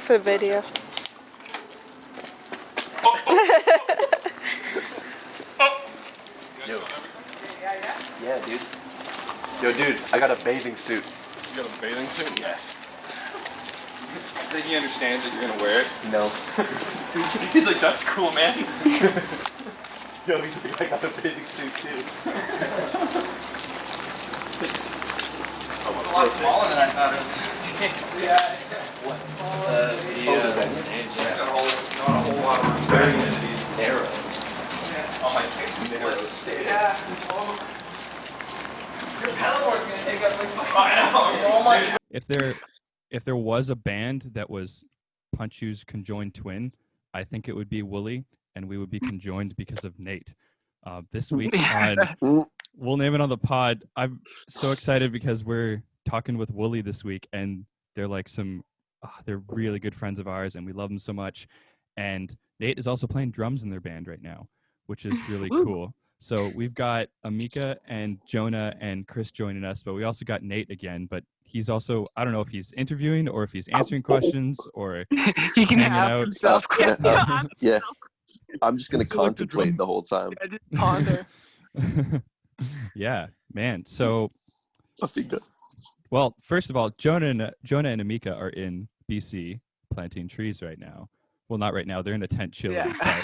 For the video. Yo. Yeah, dude. Yo, dude, I got a bathing suit. You got a bathing suit? Yeah. Think he understands that you're gonna wear it? No. He's like, that's cool, man. Yo, he's like, I got a bathing suit too. It's a lot smaller than I thought it was. Yeah. Stage, yeah. Not a whole lot of It's very narrow. Oh, my face is Narrow split. stage. Yeah. Your paddleboard's gonna take up like I know. oh my. If there was a band that was Punchu's conjoined twin, I think it would be Wooly, and we would be conjoined because of Nate. This week we'll name it on the pod. I'm so excited because we're talking with Wooly this week, and they're like they're really good friends of ours, and we love them so much. And Nate is also playing drums in their band right now, which is really cool. So we've got Amika and Jonah and Chris joining us, but we also got Nate again, but he's also, I don't know if he's interviewing or if he's answering questions or he can hanging ask out. himself Yeah. I'm just going to contemplate the whole time. I just ponder. Yeah, man. So, Nothing good. well, first of all, Jonah and Amika are in BC planting trees right now. Well, not right now. They're in a tent chilling. Yeah.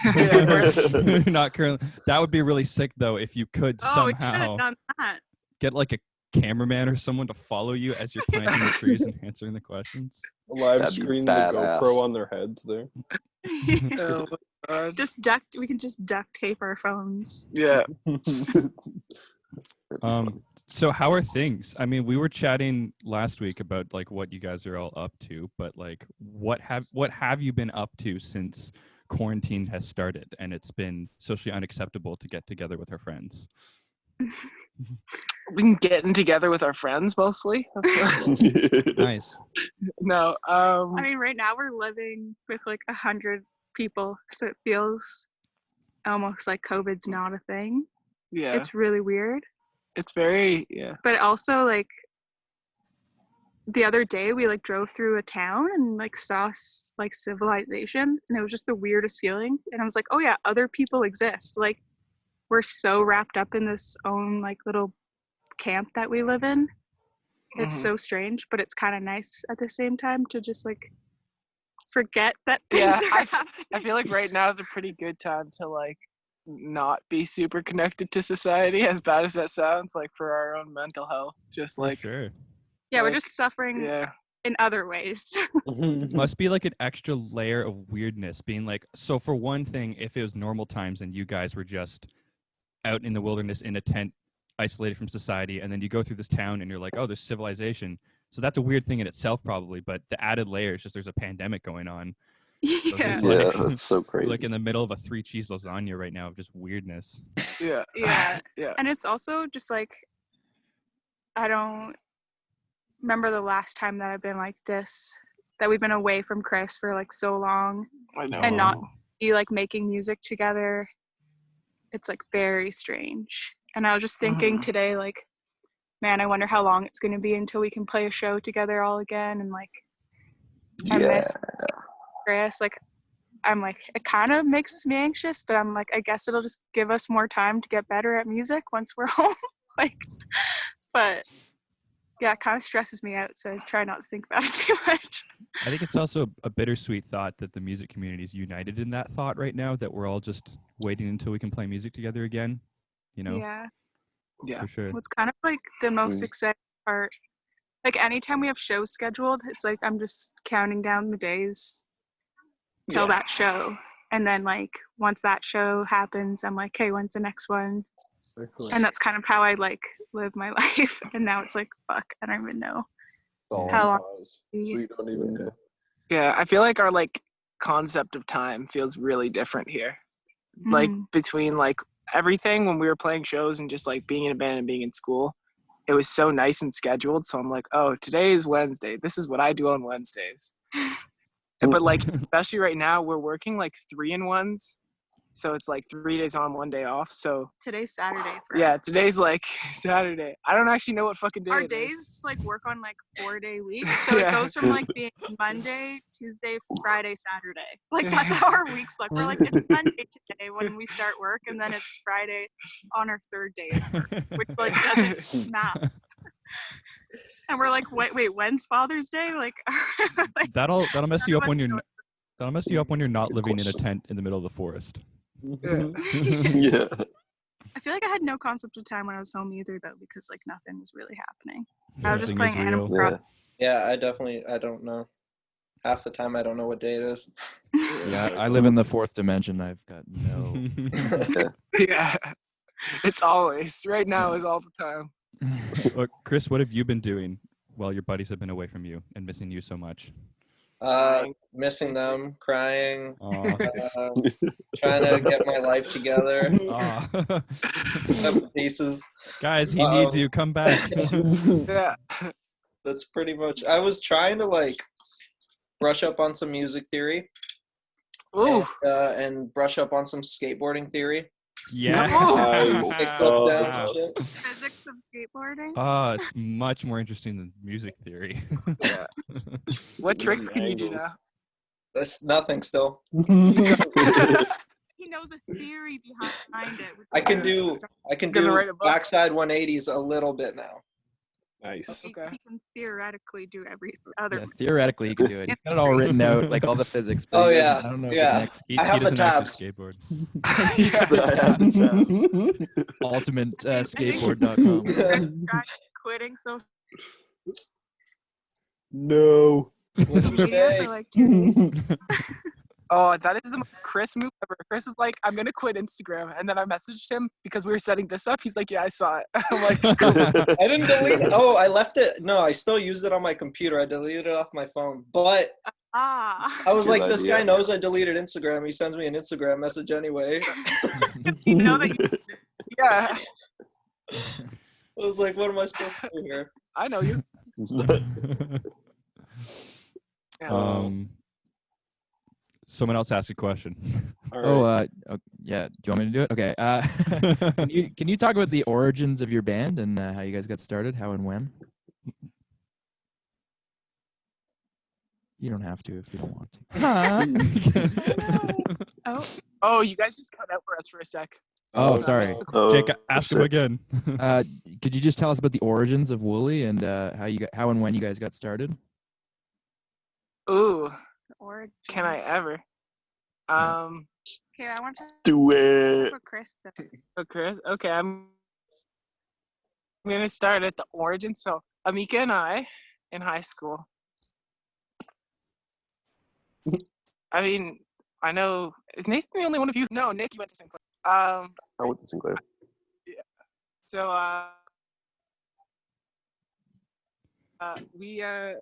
But not currently. That would be really sick, though, if you could We should have somehow done that. get like a cameraman or someone to follow you as you're planting the trees and answering the questions. Live That'd be screen the badass. GoPro on their heads there. Oh my God. We can just duct tape our phones. Yeah. So how are things? I mean, we were chatting last week about like what you guys are all up to, but like what have you been up to since quarantine has started and it's been socially unacceptable to get together with our friends? We've been getting together with our friends mostly. That's what, Nice. no. I mean, right now we're living with like 100 people, so it feels almost like COVID's not a thing. Yeah. It's really weird. It's very, yeah. But also, like, the other day we like drove through a town and like saw like civilization, and it was just the weirdest feeling. And I was like, oh yeah, other people exist. Like, we're so wrapped up in this own like little camp that we live in. It's so strange, but it's kind of nice at the same time to just like forget that things Yeah, are happening. I feel like right now is a pretty good time to like not be super connected to society, as bad as that sounds, like for our own mental health. Just For like, sure. Yeah, we're like, just suffering yeah. in other ways. Must be like an extra layer of weirdness being like, so for one thing, if it was normal times and you guys were just out in the wilderness in a tent isolated from society, and then you go through this town and you're like, oh, there's civilization. So that's a weird thing in itself probably, but the added layer is just there's a pandemic going on. So Yeah. there's, Yeah, like, that's so crazy. like in the middle of a 3-cheese lasagna right now of just weirdness. Yeah. Yeah. Yeah. And it's also just like, I don't remember the last time that I've been like this, that we've been away from Chris for like so long I know. and not be like making music together. It's like very strange. And I was just thinking today, like, man, I wonder how long it's going to be until we can play a show together all again. And like, I miss Chris. Like, I'm like, it kind of makes me anxious, but I'm like, I guess it'll just give us more time to get better at music once we're home. Like, but yeah, it kind of stresses me out, so I try not to think about it too much. I think it's also a bittersweet thought that the music community is united in that thought right now, that we're all just waiting until we can play music together again, you know? Yeah. Yeah. For sure. What's kind of like the most exciting part, like anytime we have shows scheduled, it's like I'm just counting down the days till that show. And then like once that show happens, I'm like, hey, when's the next one? And that's kind of how I like live my life. And now it's like, fuck, I don't even know how long. So you don't even know. Yeah, I feel like our like concept of time feels really different here. Like between like everything when we were playing shows and just like being in a band and being in school, it was so nice and scheduled. So I'm like, oh, today is Wednesday. This is what I do on Wednesdays. But like, especially right now, we're working like 3-in-1s So it's like 3 days on, 1 day off. So Today's Saturday for yeah, us. today's like Saturday. I don't actually know what fucking day Our it is. days like work on like 4-day weeks, so it Yeah. goes from like being Monday, Tuesday, Friday, Saturday. Like that's how our weeks look. We're like, it's Monday today when we start work, and then it's Friday on our 3rd day of work, which like doesn't map. And we're like, wait, when's Father's Day? Like, like That'll mess you none up of when us you're know. that'll mess you up when you're not living in a tent in the middle of the forest. Yeah. I feel like I had no concept of time when I was home either, though, because like nothing was really happening. I was just Everything is playing Animal real. Crossing. Yeah, I don't know. Half the time I don't know what day it is. Yeah, I live in the 4th dimension. I've got no. Yeah. It's always. Right now is all the time. Look, Chris, what have you been doing while your buddies have been away from you and missing you so much? Missing them, crying, Aw. trying to get my life together. Aw. Pieces. Guys, he needs you. Come back. Yeah. That's pretty much. I was trying to like brush up on some music theory Ooh. and brush up on some skateboarding theory. Yeah. Kick flips down and shit. Physics of skateboarding. It's much more interesting than music theory. Yeah. What tricks can you do now? That's nothing still. He knows a theory behind it. I can do Gonna write a book. backside 180s a little bit now. Nice. He Okay. can theoretically do every other. Yeah, theoretically, you can do it. He's got it all written out, like all the physics. But Oh, he yeah. doesn't- I don't know. if it Yeah. connects. He, I have he the doesn't actually tabs. skateboard. Ultimate skateboard.com. Quitting social No. What's your media day? for like 2 days. Oh, that is the most Chris move ever. Chris was like, I'm going to quit Instagram. And then I messaged him because we were setting this up. He's like, yeah, I saw it. I'm like, cool. I didn't delete it. Oh, I left it. No, I still used it on my computer. I deleted it off my phone. But I was Good like, this idea. guy knows I deleted Instagram. He sends me an Instagram message anyway. You know that you Yeah, I was like, what am I supposed to do here? I know you. Yeah. Someone else ask a question. All right. Yeah. Do you want me to do it? Okay. Can you talk about the origins of your band and how you guys got started, how and when? You don't have to if you don't want to. Oh, you guys just cut out for us for a sec. Oh, So sorry. Oh, Jake, ask him shit. again. Could you just tell us about the origins of Wooly and how and when you guys got started? Ooh, origins. can I ever? Okay, I want to Do it. for Chris. Oh, Chris. Okay, I'm gonna start at the origin. So Amika and I in high school. I mean, I know. Is Nathan the only one of you? No, Nick, you went to St. Clair. I went to Sinclair. So Amika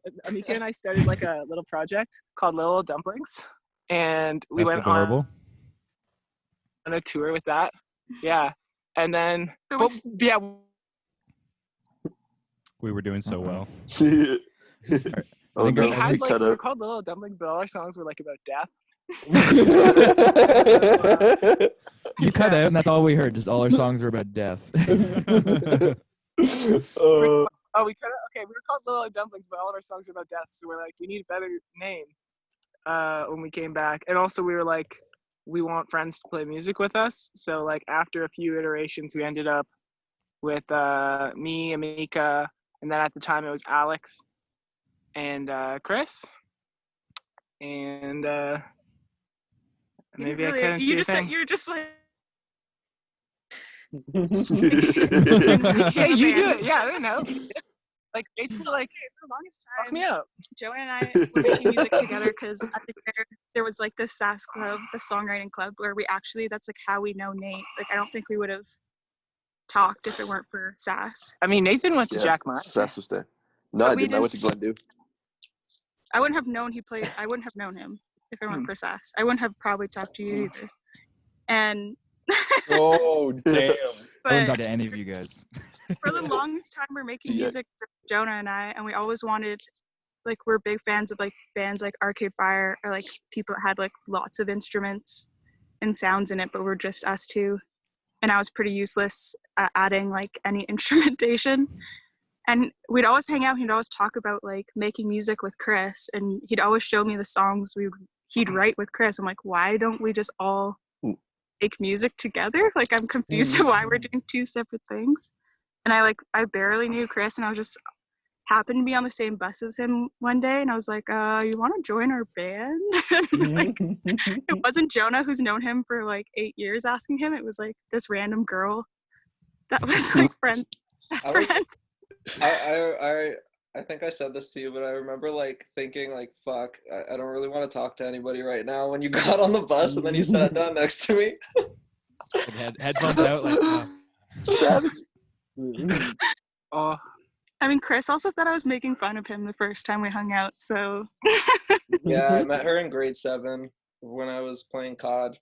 and I started like a little project called Little Dumplings, and we That's went adorable. on a tour with that. Yeah, and then So but, yeah, We were doing so well. Oh, think no, we had like cut we were out. called Little Dumplings, but all our songs were like about death. You cut out, and that's all we heard. Just all our songs were about death. Oh, we kind of okay. We were called Little Dumplings, but all of our songs were about death. So we're like, we need a better name. When we came back, and also we were like, we want friends to play music with us. So like after a few iterations, we ended up with me, Amika, and then at the time it was Alex and Chris. And maybe I couldn't You do just a said thing. you're just like Yeah, you do it. Yeah, I don't know. Like basically, like for the longest fuck time. me up. Joanne and I were making music together because at the fair there was like this SAS club, the songwriting club, where we actually that's like how we know Nate. Like I don't think we would have talked if it weren't for SAS. I mean, Nathan went to Jack Mine. Sass was there. No, I we didn't. I went to just- Glendew. I wouldn't have known he played. I wouldn't have known him if it weren't for SAS. I wouldn't have probably talked to you either. And Oh, damn. I wouldn't but talk to any of you guys. for the longest time we're making Yeah. music for Jonah and I, and we always wanted, like, we're big fans of like bands like Arcade Fire or like people that had like lots of instruments, and sounds in it, but we're just us two. And I was pretty useless at adding like any instrumentation. And we'd always hang out. He'd always talk about like making music with Chris, and he'd always show me the songs he'd write with Chris. I'm like, why don't we just all make music together? Like, I'm confused to why we're doing two separate things. And I barely knew Chris, and I was just happened to be on the same bus as him one day, and I was like, you want to join our band? Like, it wasn't Jonah, who's known him for like 8 years, asking him. It was like this random girl that was like best friend. I think I said this to you, but I remember like thinking like, fuck, I don't really want to talk to anybody right now when you got on the bus and then you sat down next to me. Headphones out, like, Savage. Oh, I mean, Chris also thought I was making fun of him the first time we hung out, so. Yeah, I met her in grade 7 when I was playing COD.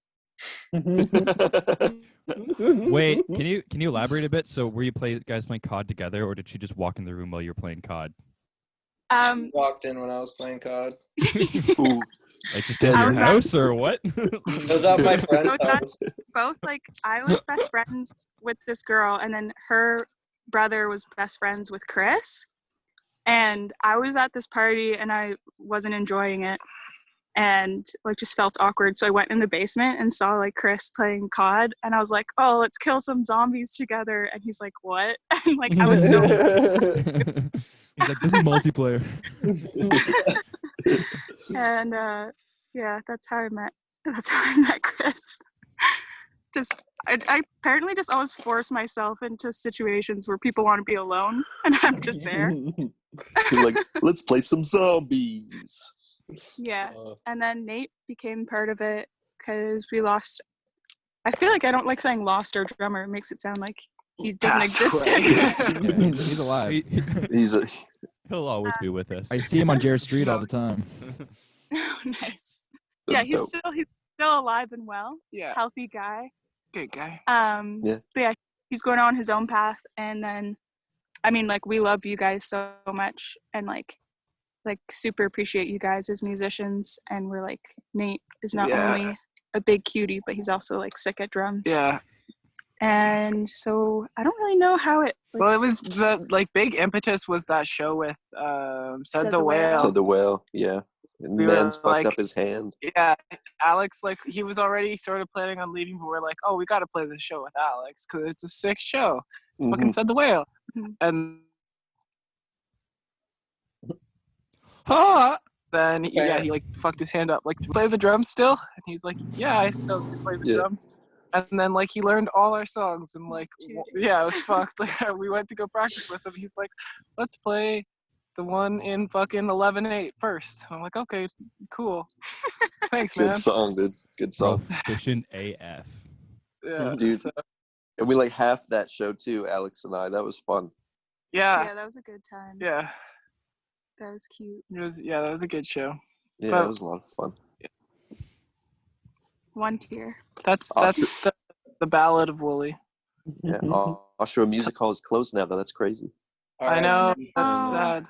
Wait, can you elaborate a bit? So were you guys playing COD together, or did she just walk in the room while you were playing COD? She walked in when I was playing COD. Ooh. Like just in your house or what? It was at my friend's house. Both, like, I was best friends with this girl, and then her brother was best friends with Chris. And I was at this party, and I wasn't enjoying it, and like just felt awkward. So I went in the basement and saw like Chris playing COD, and I was like, "Oh, let's kill some zombies together." And he's like, "What?" And like I was so. He's like, "This is multiplayer." And yeah, that's how I met Chris. Just I apparently just always force myself into situations where people want to be alone, and I'm just there. You're like, let's play some zombies. Yeah, and then Nate became part of it because we lost. I feel like I don't like saying lost our drummer. It makes it sound like he doesn't exist anymore. he's alive. He'll always be with us. I see him on Jarrett Street all the time. Oh, nice. That's yeah, dope. he's still alive and well. yeah, Healthy guy. good guy. Yeah. But yeah, he's going on his own path, and then, I mean, like, we love you guys so much, and like super appreciate you guys as musicians. And we're like, Nate is not only a big cutie, but he's also like sick at drums. Yeah. And so I don't really know how it. Like, Well, it was the like big impetus was that show with Said the Whale. So the whale, yeah. And We were Man's fucked like- up his hand. Yeah, Alex, like, he was already sort of planning on leaving, but we're like, oh, we got to play this show with Alex because it's a sick show. Fucking Said the Whale. Mhm. And Ha! then, he like fucked his hand up, like, to play the drums still? And he's like, yeah, I still can play the Yeah. drums. And then, like, he learned all our songs, and, like, yeah, it was fucked. Like, we went to go practice with him. He's like, let's play the one in fucking 11/8 first. I'm like, okay, cool. Thanks, man. Good song, dude. Good song. Proficient AF. Yeah, Dude. so- And we like half that show too, Alex and I. That was fun. yeah, that was a good time. yeah. That was cute. That was a good show. Yeah, But- it was a lot of fun. One tier. That's the Ballad of Wooly. Yeah. Oshawa Music Hall is closed now, though. That's crazy. All I right. know, that's Oh. sad.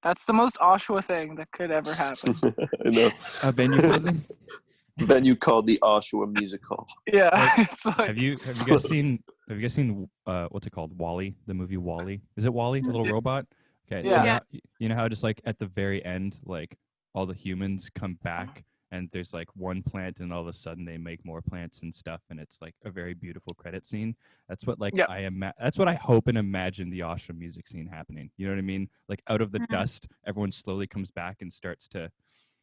That's the most Oshawa thing that could ever happen. I know. A venue closing? Venue called the Oshawa Music Hall. Yeah, it's like, Have you guys seen what's it called? WALL-E, the movie WALL-E. Is it WALL-E, the little robot? Okay, so Yeah. you know how just like at the very end, like all the humans come back and there's like one plant and all of a sudden they make more plants and stuff and it's like a very beautiful credit scene. That's what like Yep. that's what I hope and imagine the Oshawa music scene happening. You know what I mean? Like out of the Mhm. dust, everyone slowly comes back and starts to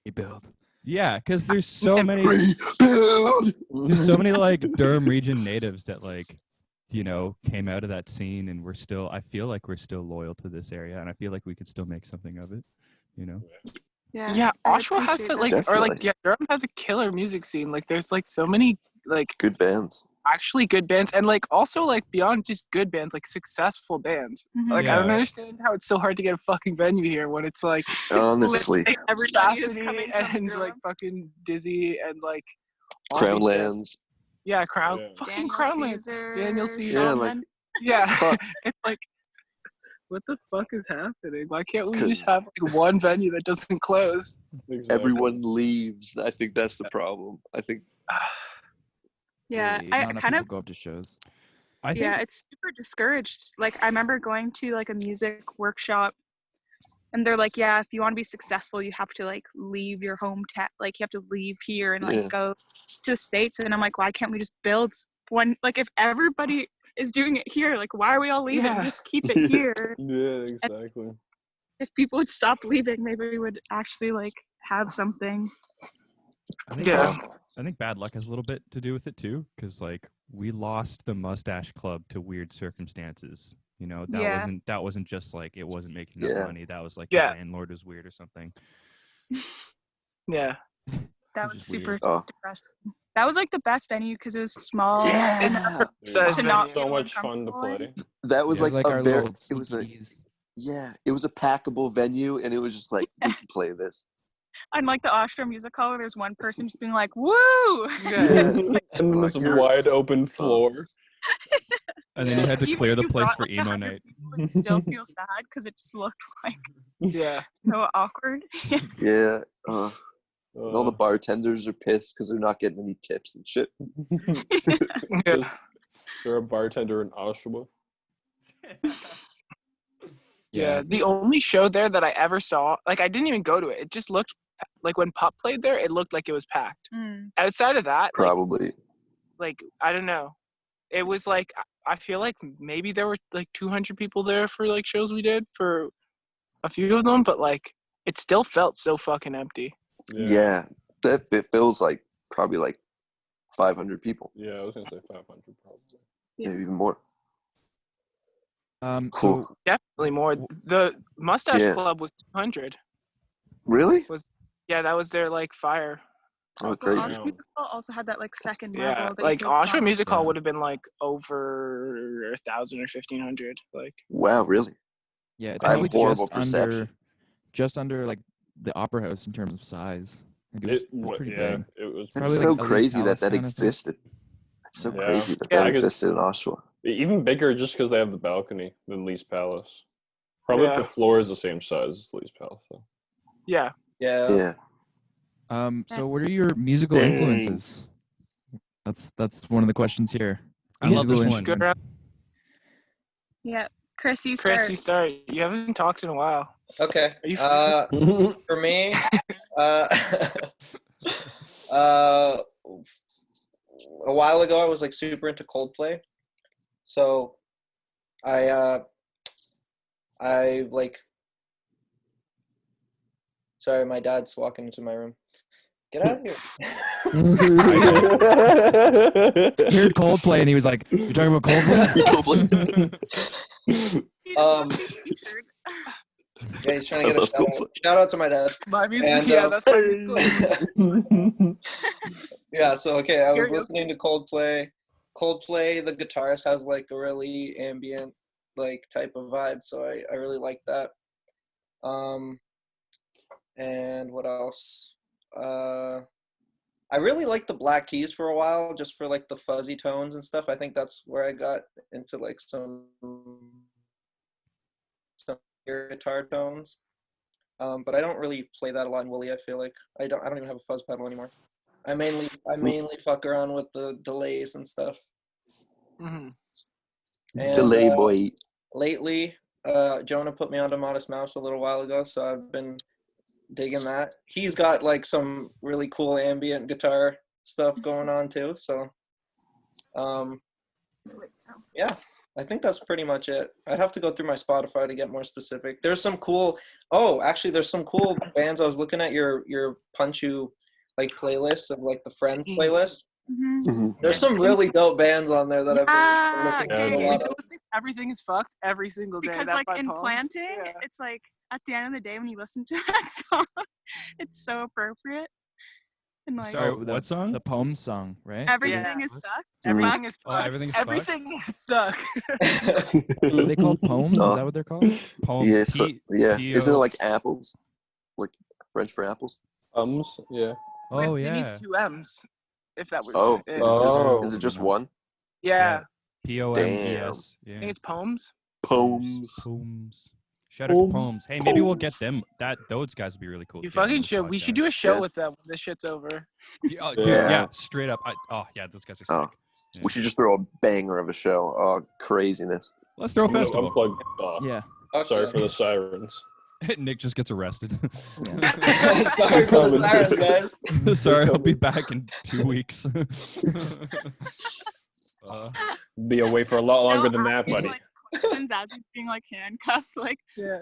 Rebuild. yeah, because there's so many Rebuild! there's so many like Durham region natives that like came out of that scene and I feel like we're still loyal to this area and I feel like we could still make something of it. yeah, I Oshawa has to appreciate like, or like, Definitely. yeah, Durham has a killer music scene. Like, there's like so many like Good bands. actually good bands, and like also like beyond just good bands, like successful bands. Mhm. Like, I don't Yeah. understand how it's so hard to get a fucking venue here when it's like Honestly. Like, everybody is Chastity coming from and Durham. like fucking Dizzy and like all these bands. Crownlands. Yeah, Crown. Yeah. Fucking Daniel Crownlands. Caesar, Daniel Caesar. Yeah, like- Shulman. Yeah, Fuck. it's like, what the fuck is happening? Why can't we 'Cause- just have like one venue that doesn't close? Everyone leaves. I think that's the problem. I think Yeah, Really, I not enough kind people of go up to shows. I think yeah, it's super discouraged. Like I remember going to like a music workshop and they're like, yeah, if you want to be successful, you have to like leave your hometown, like you have to leave here and like Yeah. go to the States. And I'm like, why can't we just build one? Like if everybody is doing it here, like why are we all leaving? Yeah. Just keep it here. Yeah, exactly. If people would stop leaving, maybe we would actually like have something. I think Yeah. I think bad luck has a little bit to do with it too, because like we lost the Mustache Club to weird circumstances. You know, Yeah. that wasn't just like it wasn't making enough Yeah. money. That was like Yeah. the landlord was weird or something. Yeah. That Which was is super weird. Oh. depressing. That was like the best venue because it was small. It's Yeah. never size To It not was venue. so feel much fun to uncomfortable in. play. That was It was like, like a our very. little It was a sneakies. It was a packable venue, and it was just like we can play this. Unlike the Ostrom Music Hall, where there's one person just being like, "Woo!" Yeah. And then Like, this you're- wide open floor. And then you had to Even clear if the you place brought, for like, emo 100 night. people, you'd still feel sad because it just looked like Yeah. so awkward. Yeah. And all the Uh, bartenders are pissed because they're not getting any tips and shit. Yeah. You're a bartender in Oshawa. Yeah. The only show there that I ever saw, like I didn't even go to it. It just looked like when Pup played there, it looked like it was packed. Mm. Outside of that, Probably. like I don't know. It was like I feel like maybe there were like 200 people there for like shows we did for a few of them, but like it still felt so fucking empty. Yeah. That it feels like probably like 500 people, Yeah, I was gonna say 500 probably. maybe even more. So Cool. Definitely more. The Mustache Yeah. Club was 200. Really? Yeah, that was their like fire. Oh, Also, great. Ostrom Music Hall also had that like second Yeah, level. That you like could Oshawa come. Music Hall Yeah. would have been like over 1,000 or 1,500. Like Wow, really? yeah, it's I have probably horrible just perception. just under like the Opera House in terms of size. Like, it was pretty big. It was That's Probably so like Elise crazy Palace that kind of thing. existed. That's so Yeah. crazy that Yeah, that I guess- existed in Oshawa. even bigger just because they have the balcony than Lee's Palace. Probably Yeah. the floor is the same size as Lee's Palace. Though. yeah, Yeah. So what are your musical Dang. influences? That's one of the questions here. I love this Musical one. good around. Yeah, Chris, you start. Chris, you start. You haven't talked in a while. Okay. Are you free? For me, a while ago, I was like super into Coldplay. So I like. Sorry, my dad's walking into my room. Get out of here. He heard Coldplay and he was like, "You're talking about Coldplay?" Featured. Yeah, he's trying I to get a love shout out. Coldplay. Shout out to my dad. My music, And, yeah, that's my music. Yeah, so okay, I was Karaoke. listening to Coldplay. Coldplay, the guitarist has like a really ambient like type of vibe, so I really like that. And what else? I really liked the Black Keys for a while, just for like the fuzzy tones and stuff. I think that's where I got into like some guitar tones. But I don't really play that a lot in Wooly. I feel like I don't even have a fuzz pedal anymore. I mainly fuck around with the delays and stuff. Mhm. And, Delay boy. Lately, Jonah put me onto Modest Mouse a little while ago, so I've been digging that. He's got like some really cool ambient guitar stuff going on too. So, yeah, I think that's pretty much it. I'd have to go through my Spotify to get more specific. There's some cool. Oh, actually, there's some cool bands. I was looking at your Punchu like playlists of like the Friends See. playlist. Mhm. There's some really dope bands on there that I've been listening to Yeah, a dude. lot of. Everything is fucked every single day. Because That like by in Poems. planting, Yeah. it's like at the end of the day when you listen to that song, it's so appropriate. And like Sorry, Oh, the- what song? The Poem song, right? everything Yeah. is sucked. Everything is Oh, fucked. everything's fucked? Everything is sucked. Are they called poems? No. Is that what they're called? Poems. Yeah, so, yeah. Isn't it like apples? Like French for apples? Yeah. Oh It yeah. needs two M's. If that was. Oh, it. is it Oh. just one? Yeah. Poems. I think it's poems. Poems. Poems. Shout out to Poems. Hey, maybe we'll get them. Those guys would be really cool. You to get on fucking the should. We should podcast. do a show Yeah. with them when this shit's over. Yeah, dude, Yeah. yeah, straight up. Those guys are sick. Oh. Yeah. We should just throw a banger of a show. Oh, craziness. Let's throw a I'm gonna festival. unplug. Oh, Yeah. sorry Okay. for the sirens. Nick just gets arrested. Sorry for the sirens, guys. Sorry, I'll be back in 2 weeks. Be away for a lot longer Now than that, asking, buddy. like, questions as he's being like handcuffed, like Yeah.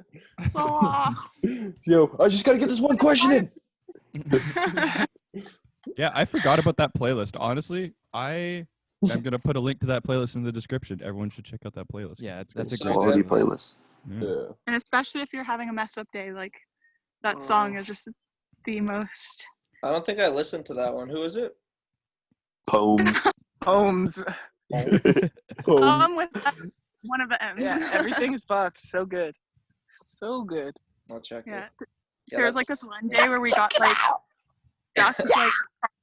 so. Yo, I just gotta get this one question in. Yeah, I forgot about that playlist. Honestly, I'm gonna put a link to that playlist in the description. Everyone should check out that playlist. Yeah, It's that's a So great Quality good. playlist. Yeah. Yeah. And especially if you're having a mess up day, like that song is just the most. I don't think I listened to that one. Who is it? Poems. Homes. Oh, With that, one of the M's. Yeah, everything's fucked. So good. So good. I'll check Yeah. it. There was like this one day where we got like ducked like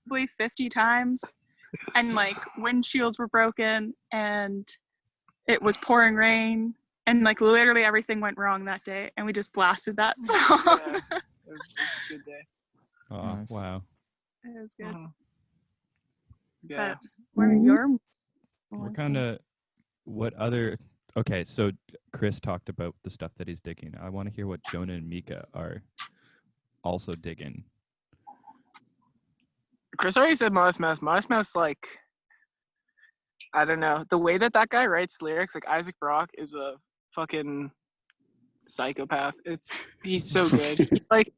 probably 50 times, and like windshields were broken, and it was pouring rain, and like literally everything went wrong that day, and we just blasted that song. Yeah. It was a good day. Oh, Nice. wow. It was good. Mhm. Yeah. But what are your What kind of, what other, okay, so Chris talked about the stuff that he's digging. I want to hear what Jonah and Mika are also digging. Chris already said Modest Mouse. Modest Mouse, like, I don't know. The way that guy writes lyrics, like Isaac Brock is a fucking psychopath. He's so good. He, like,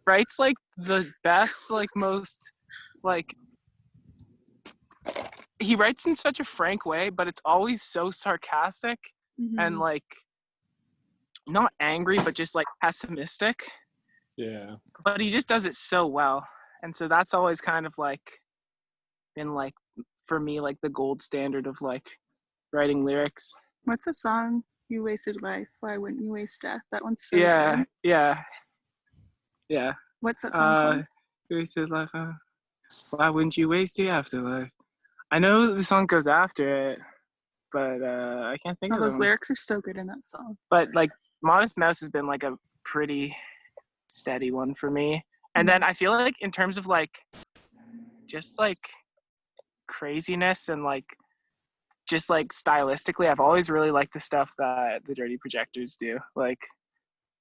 writes, like, the best, like, most, like, he writes in such a frank way, but it's always so sarcastic and, like, not angry, but just, like, pessimistic. yeah. But he just does it so well. And so that's always kind of like been like for me like the gold standard of like writing lyrics. What's a song? You wasted life. Why wouldn't you waste death? That one's so Yeah, good. yeah. What's that song called? Wasted life. Why wouldn't you waste the afterlife? I know the song goes after it, but I can't think Oh, of those them. lyrics are so good in that song. But like Modest Mouse has been like a pretty steady one for me. And then I feel like in terms of like just like craziness and like just like stylistically, I've always really liked the stuff that the Dirty Projectors do. Like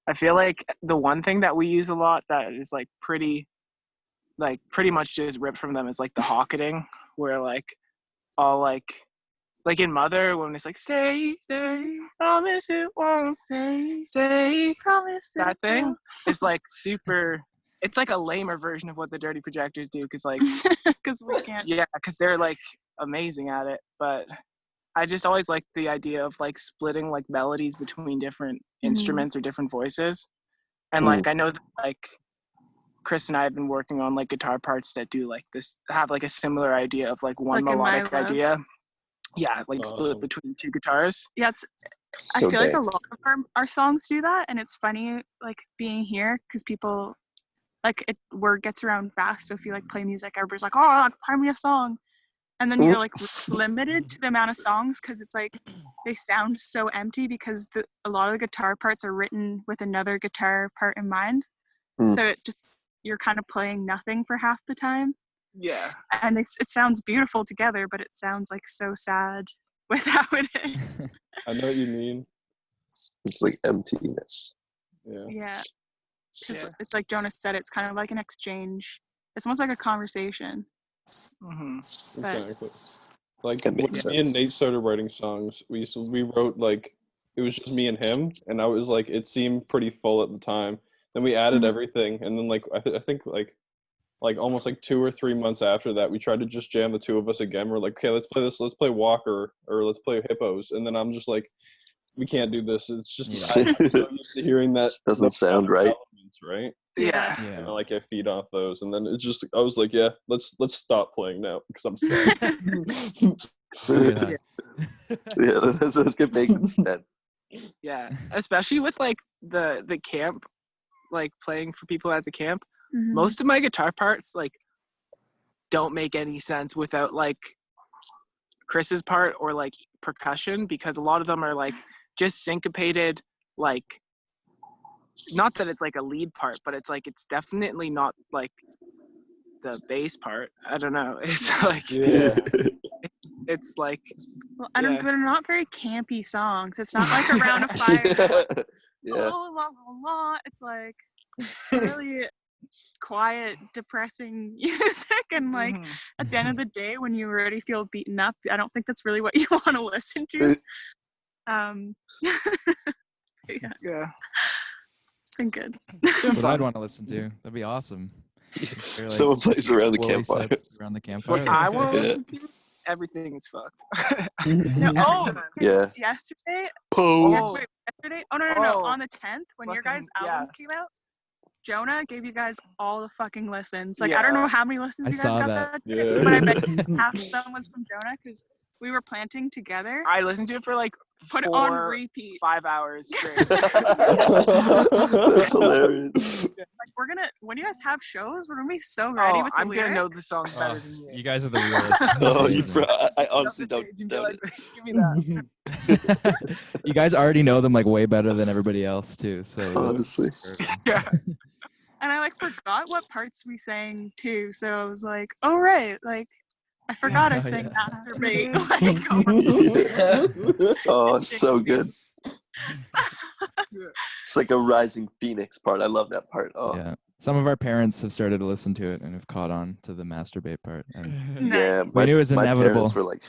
I feel like the one thing that we use a lot that is like pretty much just ripped from them is like the hocketing, where like all like in Mother when it's like stay, promise it won't stay, promise that thing is like super. It's like a lamer version of what the Dirty Projectors do, because like, Because we can't. yeah, because they're like amazing at it. But I just always like the idea of like splitting like melodies between different instruments or different voices. And like I know that like Chris and I have been working on like guitar parts that do like this, have like a similar idea of like one Like in My melodic Love. idea. Yeah, like split Awesome. between two guitars. Yeah, I So feel like a dang. lot of our songs do that, and it's funny like being here because people like word gets around fast. So if you like play music, everybody's like, "Oh, like, play me a song," and then you're like limited to the amount of songs because it's like they sound so empty because a lot of the guitar parts are written with another guitar part in mind. So it just you're kind of playing nothing for half the time. Yeah. And it sounds beautiful together, but it sounds like so sad without it. I know what you mean. It's like emptiness. Yeah. Yeah. 'Cause it's like Jonas said, it's kind of like an exchange. It's almost like a conversation. Exactly. Like That when makes me and sense. Nate started writing songs, we wrote like it was just me and him, and I was like it seemed pretty full at the time. Then we added everything, and then like I think like almost like 2 or 3 months after that, we tried to just jam the two of us again. We're like, okay, let's play this. Let's play Walker or let's play Hippos. And then I'm just like, we can't do this. It's just I'm so used to hearing that. Just doesn't those sound right. elements, right? Yeah. And like I feed off those, and then it's just I was like, yeah, let's stop playing now because I'm sad. Yeah, let's get baked instead. Yeah. Especially with like the camp, like playing for people at the camp. Most of my guitar parts like don't make any sense without like Chris's part or like percussion, because a lot of them are like just syncopated like not that it's like a lead part, but it's like it's definitely not like the bass part. I don't know. It's like Yeah. it's like Well, I don't, Yeah. they're not very campy songs. It's not like Around a Fire. Yeah. Oh, la la la. It's like really quiet, depressing music, and like mhm. at the end of the day, when you already feel beaten up, I don't think that's really what you want to listen to. Yeah, Yeah. it's been good. That's what I'd want to listen to. That'd be awesome. They're like Someone plays around the woolly campfire. sets around the What campfire. I want to Yeah. listen to is Everything Is Fucked. No, Every oh, time. Yeah. yesterday. Pose. Yes, Oh. wait, yesterday. Oh no, Oh, on the 10th when your guys' fucking- album yeah. came out. Jonah gave you guys all the fucking listens. Like I don't know how many listens I you guys saw got that. day, Yeah. but I bet half of them was from Jonah because we were planting together. I listened to it for like Put it on 4, repeat. 5 hours straight. That's hilarious. Like we're gonna when you guys have shows, we're gonna be so ready Oh, with the I'm lyrics. gonna know the songs better than you. You guys are the realists. Oh, you Amazing. I Get honestly off the don't stage and be doubt like, it. give me that. You guys already know them like way better than everybody else too. So Honestly. Yeah. And I like forgot what parts we sang too. So I was like, oh right, like I forgot I Oh, sang yeah. masturbate. Like, Oh, so good. It's like a rising phoenix part. I love that part. Oh, yeah, some of our parents have started to listen to it and have caught on to the masturbate part. And yeah. Nice. We knew it was my inevitable. parents were like,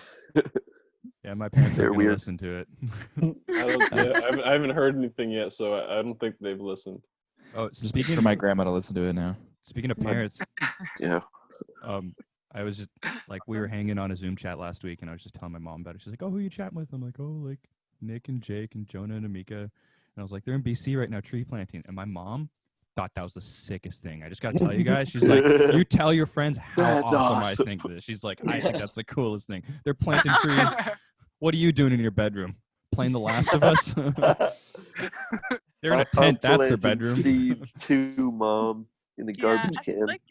Yeah, my parents They're are gonna weird. listen to it. I haven't heard anything yet, so I don't think they've listened. Oh, just speaking for my grandma to listen to it now. speaking of parents, yeah. I was just like we were hanging on a Zoom chat last week, and I was just telling my mom about it. She's like, "Oh, who you chatting with?" I'm like, "Oh, like Nick and Jake and Jonah and Amika." And I was like, "They're in BC right now, tree planting." And my mom thought that was the sickest thing. I just gotta tell you guys. She's like, "You tell your friends how That's awesome awesome. I think this." She's like, "I think that's the coolest thing. They're planting trees. What are you doing in your bedroom? Playing The Last of Us?" They're in a I'm tent. That's their planting bedroom. Seeds too, Mom, in the garbage I feel can. like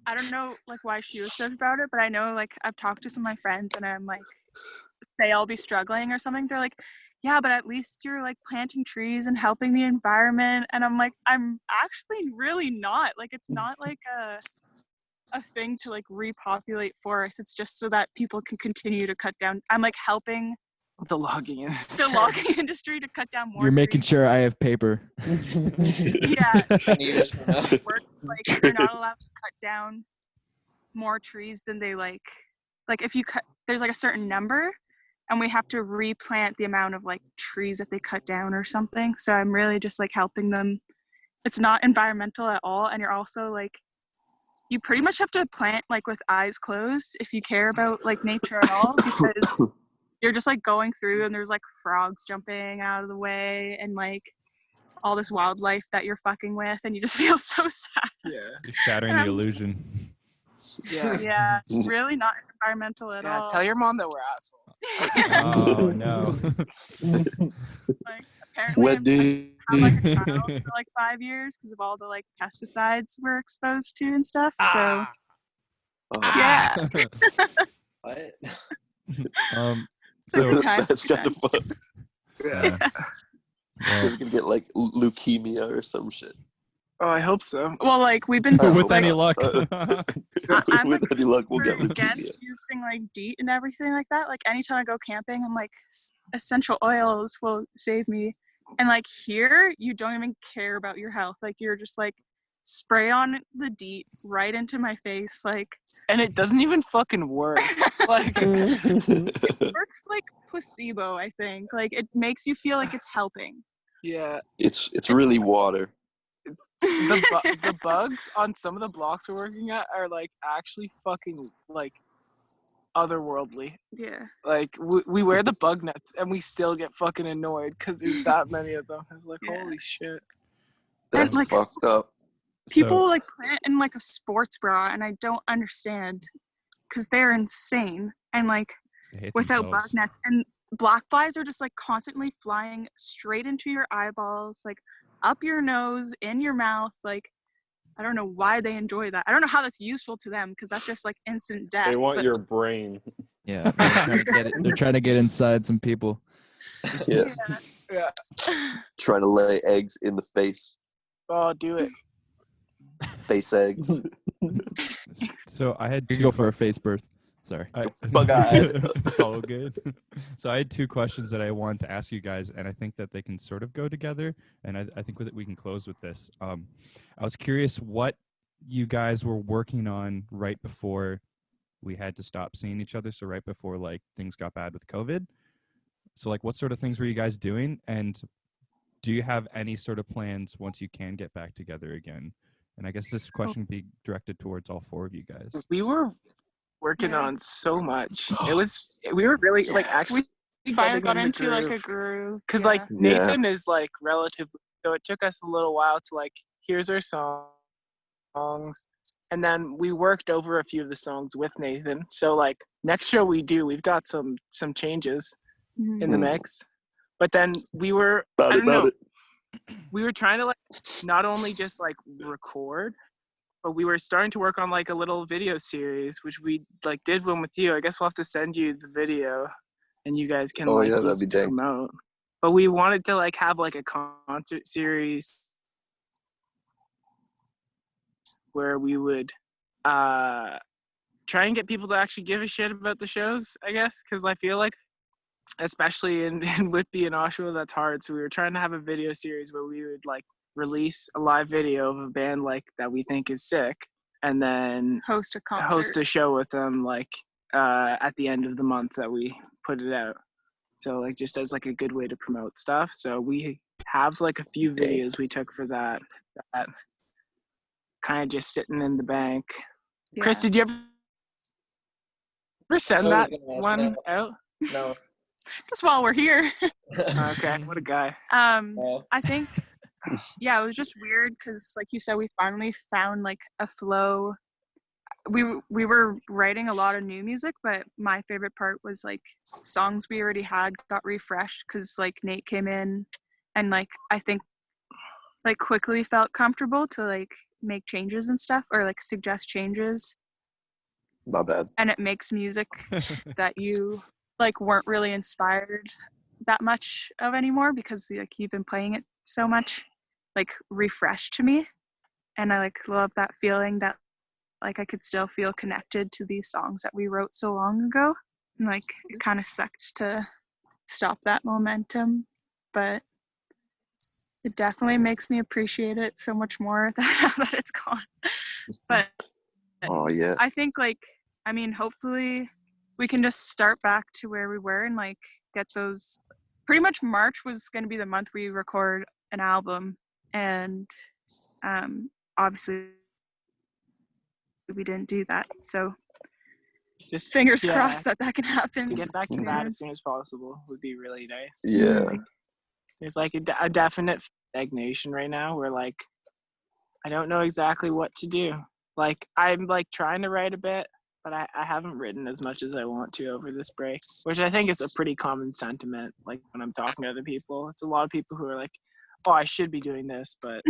I don't know like why she was so about it, but I know like I've talked to some of my friends and I'm like say I'll be struggling or something. They're like, yeah, but at least you're like planting trees and helping the environment. And I'm like, I'm actually really not. Like it's not like a thing to like repopulate forests. It's just so that people can continue to cut down. I'm like helping The logging the industry. logging industry to cut down more You're making trees. sure I have paper. Yeah. 20 years from now. It works like you're not allowed to cut down more trees than they like if you cut there's like a certain number and we have to replant the amount of like trees that they cut down or something. So I'm really just like helping them. It's not environmental at all, and you're also like you pretty much have to plant like with eyes closed if you care about like nature at all, because you're just like going through and there's like frogs jumping out of the way and like all this wildlife that you're fucking with, and you just feel so sad. Yeah. You're shattering the illusion. Yeah. Yeah, it's really not environmental at Yeah. all. Tell your mom that we're assholes. Oh no. Like apparently Wendy. I'm like a child for like 5 years because of all the like pesticides we're exposed to and stuff. So yeah, What? it's a So good time. That's kind of fun. Yeah. well, He's gonna get like leukemia or some shit. Oh, I hope so. Well, like we've been Oh, with like, any luck. I'm With like any luck, we'll get super leukemia. against using like DEET and everything like that. Like anytime I go camping, I'm like essential oils will save me. And like here, you don't even care about your health. Like you're just like spray on the DEET right into my face. Like And it doesn't even fucking work. Like it works like placebo, I think. Like it makes you feel like it's helping. yeah. It's really water. The bugs on some of the blocks we're working at are like actually fucking like otherworldly. Yeah. Like we wear the bug nets and we still get fucking annoyed because there's that many of them. It's like Yeah. holy shit. That's like, fucked up. People like plant in like a sports bra, and I don't understand because they're insane. And like without bug nets, and black flies are just like constantly flying straight into your eyeballs, like up your nose, in your mouth. Like I don't know why they enjoy that. I don't know how that's useful to them because that's just like instant death. They want but, your brain. Yeah, they're trying to get inside some people. Yeah. Yeah. Trying to lay eggs in the face. Oh, do it. Face eggs. So I had You two go for a face birth. Sorry. Bug-eyed. It's all good. So I had two questions that I wanted to ask you guys, and I think that they can sort of go together. And I think we can close with this. I was curious what you guys were working on right before we had to stop seeing each other. So right before like things got bad with COVID. So like, what sort of things were you guys doing? And do you have any sort of plans once you can get back together again? And I guess this question be directed towards all four of you guys. We were working Yeah. on so much. We were really like actually We finally got getting in the into like a groove. groove. Because yeah. like Nathan is like relatively, so it took us a little while to like, here's our songs, and then we worked over a few of the songs with Nathan. So like next show we've got some changes in the mix, but then we were we were trying to like not only just like record, but we were starting to work on like a little video series, which we like did one with you. I guess we'll have to send you the video, and you guys can like that'd use be it to dang. promote. But we wanted to like have like a concert series where we would try and get people to actually give a shit about the shows, I guess, because I feel like especially in Whitby and Oshawa, that's hard. So we were trying to have a video series where we would like release a live video of a band like that we think is sick, and then host a concert. host a show with them like at the end of the month that we put it out. So like just as like a good way to promote stuff. So we have like a few videos we took for that kind of just sitting in the bank. Yeah. Chris, did you ever send that one No. out? No. Just while we're here. Okay, what a guy. No. I think, yeah, it was just weird because, like you said, we finally found like a flow. We were writing a lot of new music, but my favorite part was like songs we already had got refreshed because like Nate came in and like I think like quickly felt comfortable to like make changes and stuff or like suggest changes. Not bad. And it makes music that you like weren't really inspired that much of anymore because like you've been playing it so much, like refreshed to me. And I like love that feeling that like I could still feel connected to these songs that we wrote so long ago. And like it kind of sucked to stop that momentum, but it definitely makes me appreciate it so much more that it's gone. But Oh yeah. I think like, I mean, hopefully we can just start back to where we were and like get those. Pretty much March was going to be the month we record an album, and obviously we didn't do that. So Just fingers crossed that can happen. to get back to soon. that as soon as possible would be really nice. Yeah. Like, there's like a definite stagnation right now where like I don't know exactly what to do. Like I'm like trying to write a bit, but I haven't written as much as I want to over this break, which I think is a pretty common sentiment. Like when I'm talking to other people, it's a lot of people who are like, "Oh, I should be doing this, but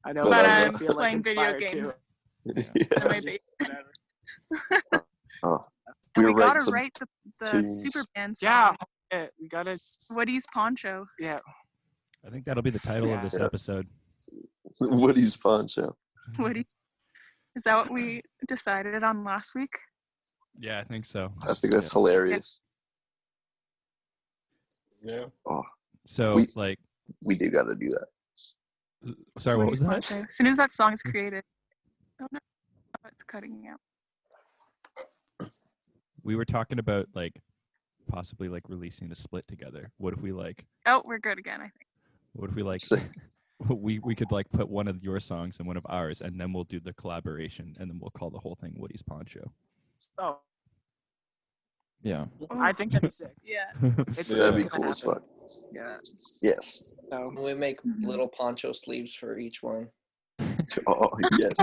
I don't But really I'm feel like playing video inspired games. to." Yeah. Maybe. Whatever. Oh. And we were writing gotta some write the tunes. super band Yeah, song. we gotta. Woody's Poncho. Yeah, I think that'll be the title of this Yeah. episode. Woody's Poncho. Woody. Is that what we decided on last week? Yeah, I think so. I think that's hilarious. Yeah. Oh, So We- like, we do got to do that. sorry, what was that? Poncho. As soon as that song is created. Oh no, it's cutting out. We were talking about like possibly like releasing a split together. What if we like? Oh, we're good again, I think. What if we like? Sick. We could like put one of your songs and one of ours, and then we'll do the collaboration, and then we'll call the whole thing Woody's Poncho. Oh, Yeah. I think that'd be sick. Yeah. It's That'd be gonna cool as happen. fuck. Yeah. Yes. So We make Mhm. little poncho sleeves for each one. Oh yes.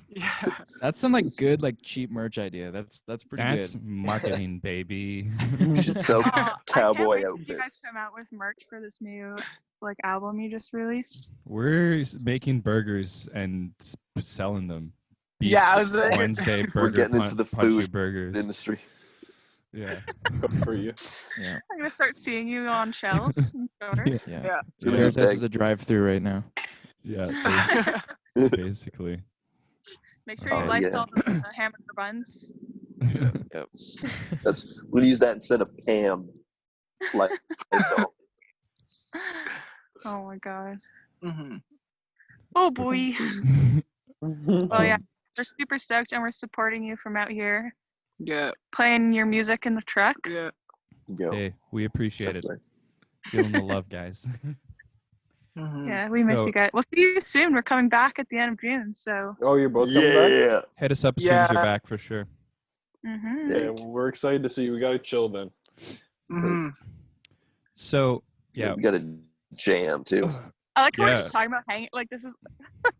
yeah. That's some like good like cheap merch idea. That's pretty That's good. marketing, baby. You should sell I can't cowboy wait till you guys outfits. come out with merch for this new like album you just released. We're making burgers and selling them. Beef Yeah, I was there. Wednesday We're burger. getting into the Punchy food burgers. industry. Yeah. Good for you. Yeah. I'm gonna start seeing you on shelves in stores. Yeah. Yeah. It's gonna be Veritas big. is a drive-through right now. Yeah. Basically. Make sure you Oh, Lysol the hamburger buns. Yep. That's we'll use that instead of Pam. Like Lysol. Oh my god. Mm-hmm. Oh boy. Well, yeah, Um, we're super stoked and we're supporting you from out here, Yeah. playing your music in the truck. Yeah. Yo, hey, we appreciate that's it. nice. Feeling the love, guys. Mm-hmm. Yeah, we miss So- you guys. We'll see you soon. We're coming back at the end of June, so. Oh, you're both coming back? Yeah. Hit us up as soon as you're Yeah. back for sure. Mm-hmm. Yeah, well, we're excited to see you. We gotta chill then. Mm-hmm. So yeah, We got a jam too. I like how we're Yeah. just talking about hanging. Like this is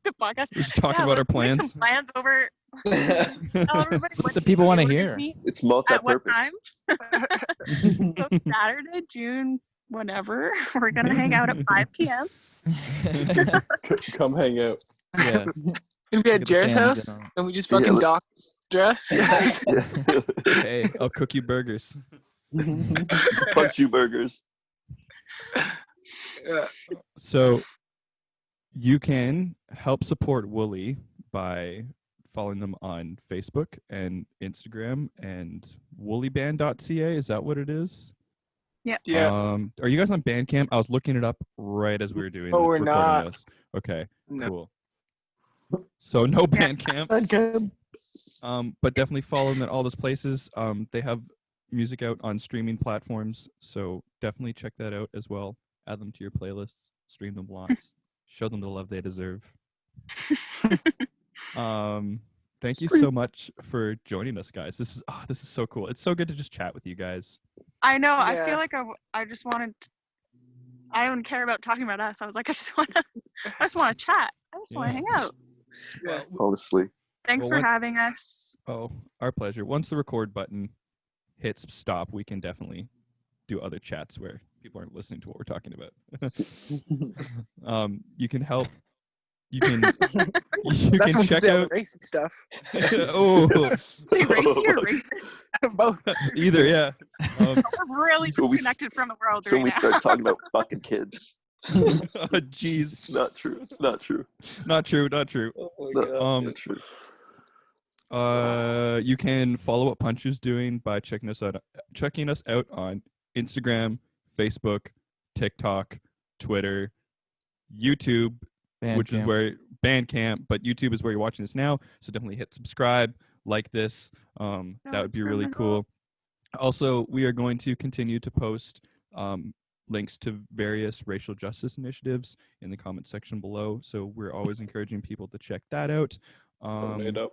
the podcast. we're just talking Yeah, about our let's make plans. some plans over. Tell everybody What what the people want wanna to hear. meet It's at what multi-purpose. time? So Saturday, June, whenever we're gonna hang out at 5 p.m. Come hang out. Yeah. Gonna be Get at the Jared's fans house, in on it. and we just Yeah, fucking let's- dock dress. Yeah. Hey, I'll cook you burgers. Punchu burgers. Yeah. So you can help support Wooly by following them on Facebook and Instagram and woolyband.ca. Is that what it is? Yeah. Are you guys on Bandcamp? I was looking it up right as we were doing. Oh, we're recording not. This. Okay, No. cool. So no Bandcamp. But definitely follow them at all those places. They have music out on streaming platforms, so definitely check that out as well. Add them to your playlists, stream them lots, show them the love they deserve. Thank you so much for joining us, guys. This is so cool. It's so good to just chat with you guys. I know. I Yeah. feel like I just wanted. I don't care about talking about us. I was like, I just want to chat. I just want to Yeah. hang out. Well, Honestly. Thanks Well, for what- having us. oh, our pleasure. Once the record button hits stop, we can definitely do other chats where people aren't listening to what we're talking about. You can help. You can That's when check say out. racist stuff. Oh, Say racy or racist? Both. either, yeah. We're really So we s- disconnected from the world So right we now. start talking about fucking kids. Oh, jeez, It's not true. It's not true. not true, not true. Oh my No, god. It's true. You can follow what Punchu's doing by checking us out on Instagram, Facebook, TikTok, Twitter, YouTube, which is Bandcamp. where Bandcamp, but YouTube is where you're watching this now. So definitely hit subscribe, like this. That would it's be really really cool. Also, we are going to continue to post links to various racial justice initiatives in the comment section below. So we're always encouraging people to check that out. Donate up.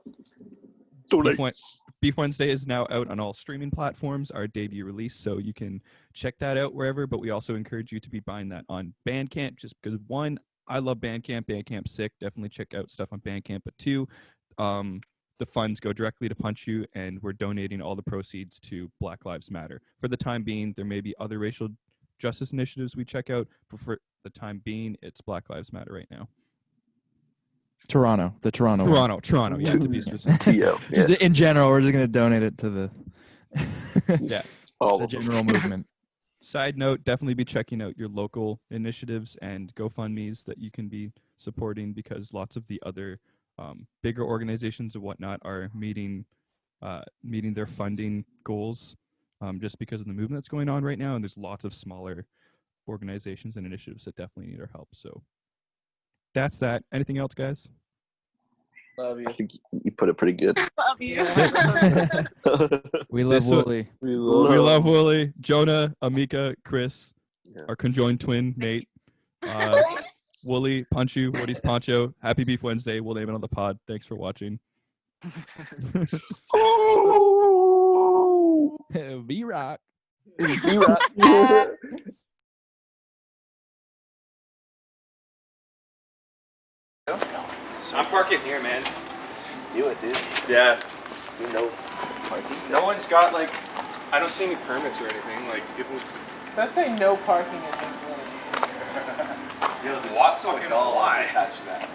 Beef Wednesday is now out on all streaming platforms, our debut release, so you can check that out wherever, but we also encourage you to be buying that on Bandcamp, just because one, I love Bandcamp. Bandcamp's sick. Definitely check out stuff on Bandcamp. But two, the funds go directly to Punchu, and we're donating all the proceeds to Black Lives Matter. For the time being, there may be other racial justice initiatives we check out, but for the time being, it's Black Lives Matter right now. Toronto. The Toronto. one. Toronto, yeah, to be specific. TO. Yeah. Just in general, we're just gonna donate it to the Yeah. All the of them. general movement. Side note, definitely be checking out your local initiatives and GoFundMes that you can be supporting, because lots of the other bigger organizations and whatnot are meeting their funding goals just because of the movement that's going on right now. And there's lots of smaller organizations and initiatives that definitely need our help. So that's that. Anything else, guys? Love you. I think you put it pretty good. Love you. We love This one- Wooly. We We love love Wooly, Jonah, Amika, Chris, Yeah. our conjoined twin, Nate, Wooly, Punchu, Woody's Poncho. Happy Beef Wednesday. We'll name it on the pod. Thanks for watching. B Rock. B-Rock. I'm parking here, man. Do it, dude. Yeah. See no parking. No one's got like, I don't see any permits or anything. Like, people. Let's say no parking in this lane. What's fucking why? Attach that.